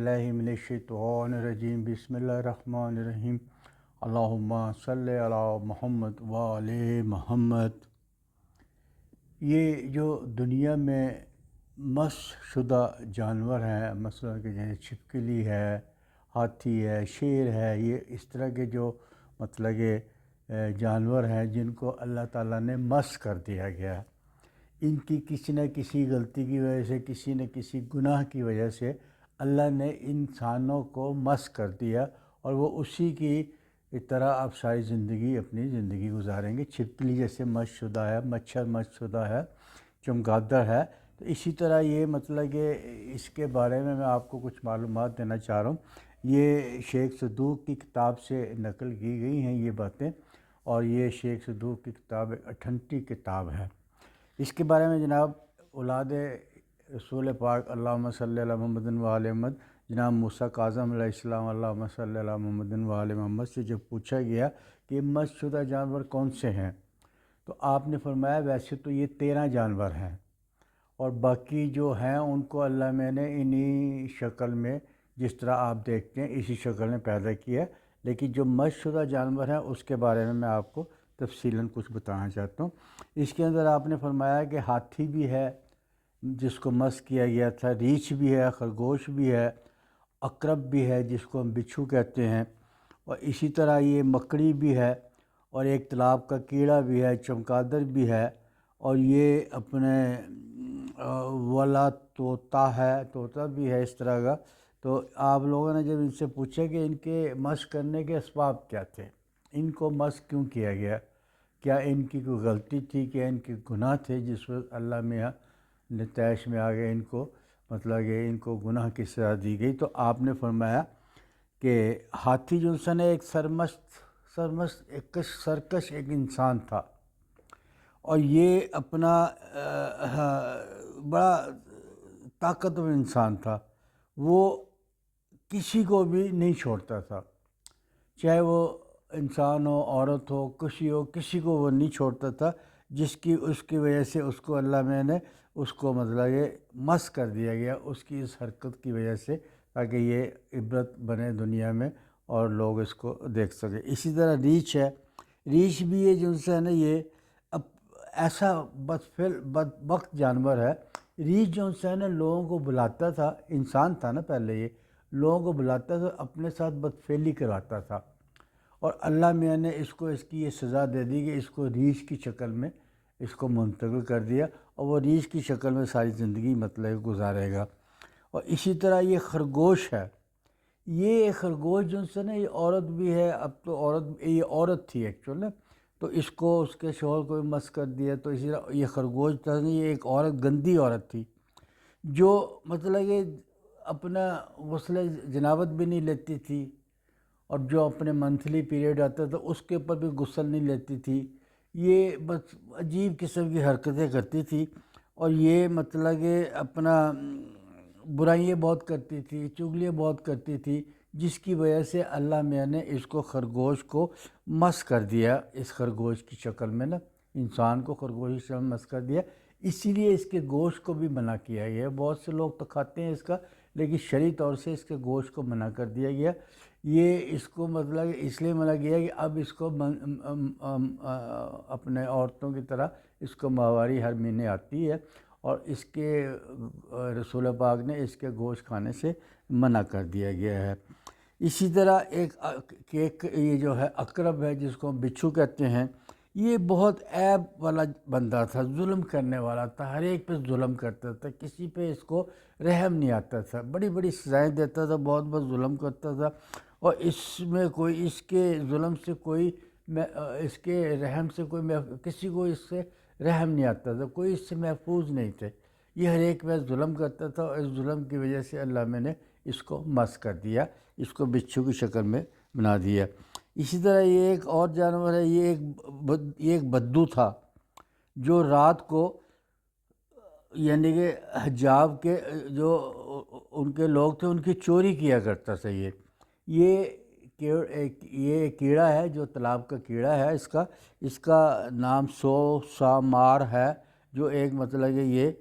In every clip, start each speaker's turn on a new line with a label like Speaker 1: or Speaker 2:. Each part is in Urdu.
Speaker 1: باللہ من الشیطان الرجیم بسم اللہ الرحمن الرحیم اللہم صلی علی محمد وآل محمد۔ یہ جو دنیا میں مس شدہ جانور ہیں، مثلا کہ جیسے چھپکلی ہے، ہاتھی ہے، شیر ہے، یہ اس طرح کے جو مطلب کہ جانور ہیں جن کو اللہ تعالیٰ نے مس کر دیا گیا، ان کی کسی نہ کسی غلطی کی وجہ سے، کسی نہ کسی گناہ کی وجہ سے اللہ نے انسانوں کو مس کر دیا، اور وہ اسی کی طرح اب ساری زندگی اپنی زندگی گزاریں گے۔ چھپکلی جیسے مس شدہ ہے، مچھر مس شدہ ہے، چمگادڑ ہے، تو اسی طرح یہ مطلب کہ اس کے بارے میں آپ کو کچھ معلومات دینا چاہ رہا ہوں۔ یہ شیخ صدوق کی کتاب سے نقل کی گئی ہیں یہ باتیں، اور یہ شیخ صدوق کی کتاب ایک اٹھنٹی کتاب ہے۔ اس کے بارے میں جناب اولاد رسول پاک اللہم صلی علی محمد وآل محمد جناب موسیٰ کاظم علیہ السلام اللہم صلی علی محمد وآل محمد سے جب پوچھا گیا کہ مس شدہ جانور کون سے ہیں، تو آپ نے فرمایا ویسے تو یہ 13 جانور ہیں، اور باقی جو ہیں ان کو اللہ میں نے انہی شکل میں جس طرح آپ دیکھتے ہیں اسی شکل میں پیدا کیا ہے، لیکن جو مس شدہ جانور ہیں اس کے بارے میں آپ کو تفصیلاً کچھ بتانا چاہتا ہوں۔ اس کے اندر آپ نے فرمایا کہ ہاتھی بھی ہے جس کو مس کیا گیا تھا، ریچھ بھی ہے، خرگوش بھی ہے، عقرب بھی ہے جس کو ہم بچھو کہتے ہیں، اور اسی طرح یہ مکڑی بھی ہے، اور ایک تالاب کا کیڑا بھی ہے، چمگادڑ بھی ہے، اور یہ اپنے والا طوطا ہے، طوطا بھی ہے اس طرح کا۔ تو آپ لوگوں نے جب ان سے پوچھا کہ ان کے مس کرنے کے اسباب کیا تھے، ان کو مس کیوں کیا گیا، کیا ان کی کوئی غلطی تھی، کیا ان کے گناہ تھے جس وقت اللہ میاں نے طیش میں آگے ان کو مطلب کہ ان کو گناہ کی سزا دی گئی، تو آپ نے فرمایا کہ ہاتھی جو انسان ایک سرکش ایک انسان تھا، اور یہ اپنا بڑا طاقتور انسان تھا، وہ کسی کو بھی نہیں چھوڑتا تھا، چاہے وہ انسان ہو، عورت ہو، کسی کو وہ نہیں چھوڑتا تھا، اس کی وجہ سے اس کو اللہ میں نے اس کو مطلب یہ مس کر دیا گیا اس کی اس حرکت کی وجہ سے، تاکہ یہ عبرت بنے دنیا میں اور لوگ اس کو دیکھ سکیں۔ اسی طرح ریچھ ہے، ریچھ بھی یہ جو ہے نا یہ ایسا بدبخت جانور ہے۔ ریچھ جو ہے نا لوگوں کو بلاتا تھا، انسان تھا نا پہلے، یہ لوگوں کو بلاتا تھا، اپنے ساتھ بدفعلی کرواتا تھا، اور اللہ میاں نے اس کی یہ سزا دے دی کہ اس کو ریچھ کی شکل میں اس کو منتقل کر دیا، اور وہ ریچھ کی شکل میں ساری زندگی مطلب گزارے گا۔ اور اسی طرح یہ خرگوش ہے، یہ خرگوش جو ہے نا یہ عورت بھی ہے، اب تو یہ عورت تھی ایکچوئل نا، تو اس کو اس کے شوہر کو بھی مس کر دیا، تو اسی طرح یہ خرگوش تھا نا، یہ ایک عورت، گندی عورت تھی جو مطلب کہ اپنا غسل جنابت بھی نہیں لیتی تھی، اور جو اپنے منتھلی پیریڈ آتا تھا اس کے اوپر بھی غسل نہیں لیتی تھی، یہ بس عجیب قسم کی حرکتیں کرتی تھی، اور یہ مطلب کہ اپنا برائیاں بہت کرتی تھی، چغلیاں بہت کرتی تھی، جس کی وجہ سے اللہ میاں نے اس کو خرگوش کو مس کر دیا، اس خرگوش کی شکل میں نا انسان کو خرگوش کی شکل میں مس کر دیا، اسی لیے اس کے گوشت کو بھی منع کیا گیا۔ بہت سے لوگ تو کھاتے ہیں اس کا، لیکن شرعی طور سے اس کے گوشت کو منع کر دیا گیا۔ یہ اس کو مطلب اس لیے منع کیا کہ اب اس کو اپنے عورتوں کی طرح اس کو ماہواری ہر مہینے آتی ہے، اور اس کے رسول پاک نے اس کے گوشت کھانے سے منع کر دیا گیا ہے۔ اسی طرح ایک یہ جو ہے عقرب ہے جس کو ہم بچھو کہتے ہیں، یہ بہت عیب والا بندہ تھا، ظلم کرنے والا تھا، ہر ایک پہ ظلم کرتا تھا، کسی پہ اس کو رحم نہیں آتا تھا، بڑی بڑی سزائیں دیتا تھا، بہت بہت ظلم کرتا تھا، اور اس کے ظلم سے اس کے رحم سے کسی کو اس سے رحم نہیں آتا تھا، کوئی اس سے محفوظ نہیں تھے، یہ ہر ایک پہ ظلم کرتا تھا، اور اس ظلم کی وجہ سے اللہ میں نے اس کو مس کر دیا، اس کو بچھو کی شکل میں بنا دیا۔ اسی طرح یہ ایک اور جانور ہے، یہ ایک بدو تھا جو رات کو یعنی کہ حجاب کے جو ان کے لوگ تھے ان کی چوری کیا کرتا تھا۔ یہ کیڑا ہے جو تالاب کا کیڑا ہے، اس کا نام سامار ہے، جو ایک مطلب کہ یہ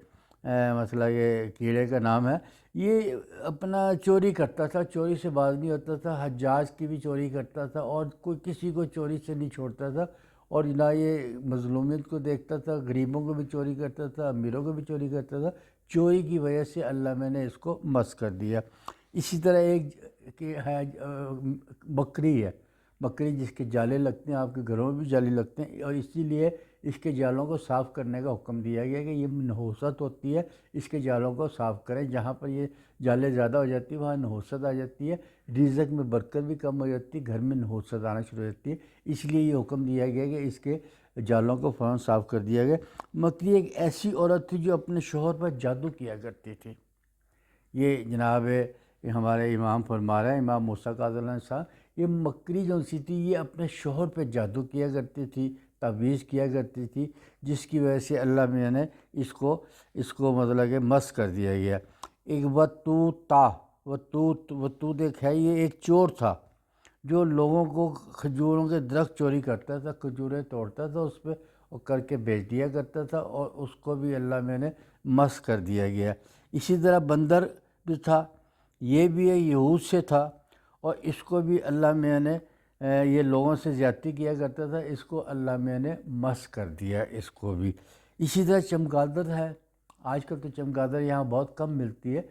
Speaker 1: کیڑے کا نام ہے۔ یہ اپنا چوری کرتا تھا، چوری سے باز نہیں ہوتا تھا، حجاج کی بھی چوری کرتا تھا اور کوئی کسی کو چوری سے نہیں چھوڑتا تھا، اور نہ یہ مظلومیت کو دیکھتا تھا، غریبوں کو بھی چوری کرتا تھا، امیروں کو بھی چوری کرتا تھا۔ چوری کی وجہ سے اللہ میں نے اس کو مسخ کر دیا۔ اسی طرح ایک کہ ہے بکری ہے، بکری جس کے جالے لگتے ہیں، آپ کے گھروں میں بھی جالے لگتے ہیں، اور اسی لیے اس کے جالوں کو صاف کرنے کا حکم دیا گیا کہ یہ نحوست ہوتی ہے، اس کے جالوں کو صاف کریں۔ جہاں پر یہ جالے زیادہ ہو جاتی ہے وہاں نحوست آ جاتی ہے، رزق میں برکت بھی کم ہو جاتی ہے، گھر میں نحوست آنا شروع ہو جاتی ہے، اس لیے یہ حکم دیا گیا کہ اس کے جالوں کو فوراً صاف کر دیا گیا۔ مکری ایک ایسی عورت تھی جو اپنے شوہر پر جادو کیا کرتی تھی۔ یہ جناب ہمارے امام فرما رہے ہیں، امام موسیٰ کاظم علیہ السلام، یہ مکری جو سی تھی یہ اپنے شوہر پہ جادو کیا کرتی تھی، تعویذ کیا کرتی تھی، جس کی وجہ سے اللہ میاں نے اس کو مطلب کہ مسخ کر دیا گیا۔ ایک وطوط ایک ہے، یہ ایک چور تھا جو لوگوں کو کھجوروں کے درخت چوری کرتا تھا، کھجوریں توڑتا تھا اس پہ اور کر کے بیچ دیا کرتا تھا، اور اس کو بھی اللہ میں نے مسخ کر دیا گیا۔ اسی طرح بندر جو تھا یہ بھی یہود سے تھا، اور اس کو بھی اللہ میاں نے یہ لوگوں سے زیادتی کیا کرتا تھا، اس کو اللہ میاں نے مسخ کر دیا اس کو بھی۔ اسی طرح چمگادڑ ہے، آج کل تو چمگادڑ یہاں بہت کم ملتی ہے،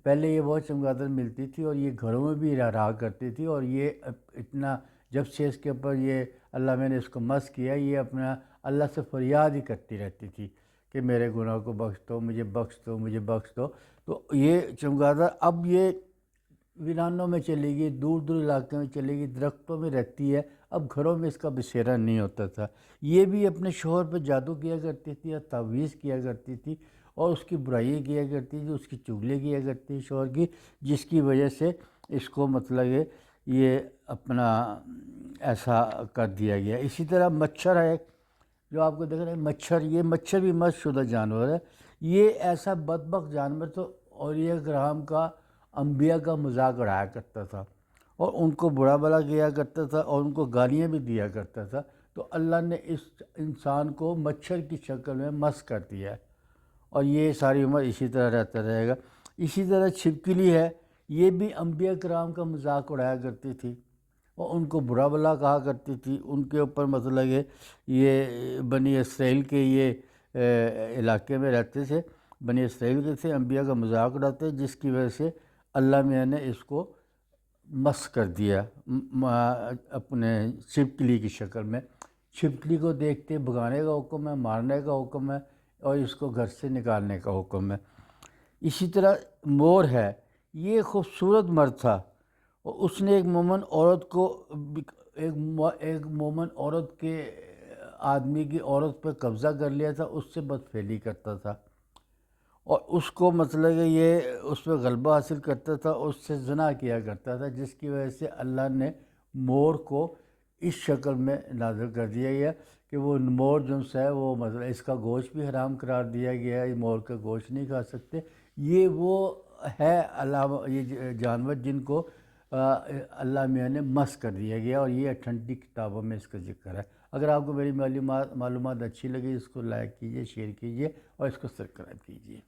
Speaker 1: پہلے یہ بہت چمگادڑ ملتی تھی اور یہ گھروں میں بھی رہا کرتی تھی، اور یہ اتنا جب سے اس کے اوپر یہ اللہ میں نے اس کو مسخ کیا، یہ اپنا اللہ سے فریاد ہی کرتی رہتی تھی کہ میرے گناہ کو بخش دو، مجھے بخش دو، مجھے بخش دو۔ تو یہ چمگادڑ اب یہ ویرانوں میں چلے گی، دور دور علاقے میں چلے گی، درختوں میں رہتی ہے، اب گھروں میں اس کا بسیرا نہیں ہوتا تھا۔ یہ بھی اپنے شوہر پہ جادو کیا کرتی تھی اور تعویذ کیا کرتی تھی، اور اس کی برائی کیا کرتی تھی، اس کی چغلی کیا کرتی تھی شوہر کی، جس کی وجہ سے اس کو مطلب یہ اپنا ایسا کر دیا گیا۔ اسی طرح مچھر ہے جو آپ کو دیکھ رہے ہیں، یہ مچھر بھی مسخ شدہ جانور ہے۔ یہ ایسا بدبخت جانور تو اولیاء کرام کا، انبیاء کا مذاق اڑایا کرتا تھا، اور ان کو برا بھلا کیا کرتا تھا، اور ان کو گالیاں بھی دیا کرتا تھا۔ تو اللہ نے اس انسان کو مچھر کی شکل میں مسخ کر دیا ہے، اور یہ ساری عمر اسی طرح رہتا رہے گا۔ اسی طرح چھپکلی ہے، یہ بھی انبیاء کرام کا مذاق اڑایا کرتی تھی، اور ان کو برا بھلا کہا کرتی تھی، ان کے اوپر مطلب یہ بنی اسرائیل کے یہ علاقے میں رہتے تھے، بنی اسرائیل کے تھے، انبیاء کا مذاق اڑاتے، جس کی وجہ سے اللہ میاں نے اس کو مسخ کر دیا اپنے چھپکلی کی شکل میں۔ چھپکلی کو دیکھتے بھگانے کا حکم ہے، مارنے کا حکم ہے، اور اس کو گھر سے نکالنے کا حکم ہے۔ اسی طرح مور ہے، یہ خوبصورت مرد تھا، اور اس نے ایک مومن عورت کو ایک مومن عورت کے آدمی کی عورت پہ قبضہ کر لیا تھا، اس سے بدفعلی کرتا تھا، اور اس کو مطلب کہ یہ اس پہ غلبہ حاصل کرتا تھا، اس سے زنا کیا کرتا تھا، جس کی وجہ سے اللہ نے مور کو اس شکل میں نازل کر دیا گیا کہ وہ مور جو ہے وہ مطلب اس کا گوشت بھی حرام قرار دیا گیا ہے، مور کا گوشت نہیں کھا سکتے۔ یہ وہ ہے یہ جانور جن کو اللہ میاں نے مسخ کر دیا گیا، اور یہ ٹھنڈی کتابوں میں اس کا ذکر ہے۔ اگر آپ کو میری معلومات اچھی لگی، اس کو لائک کیجیے، شیئر کیجیے، اور اس کو سبسکرائب کیجیے۔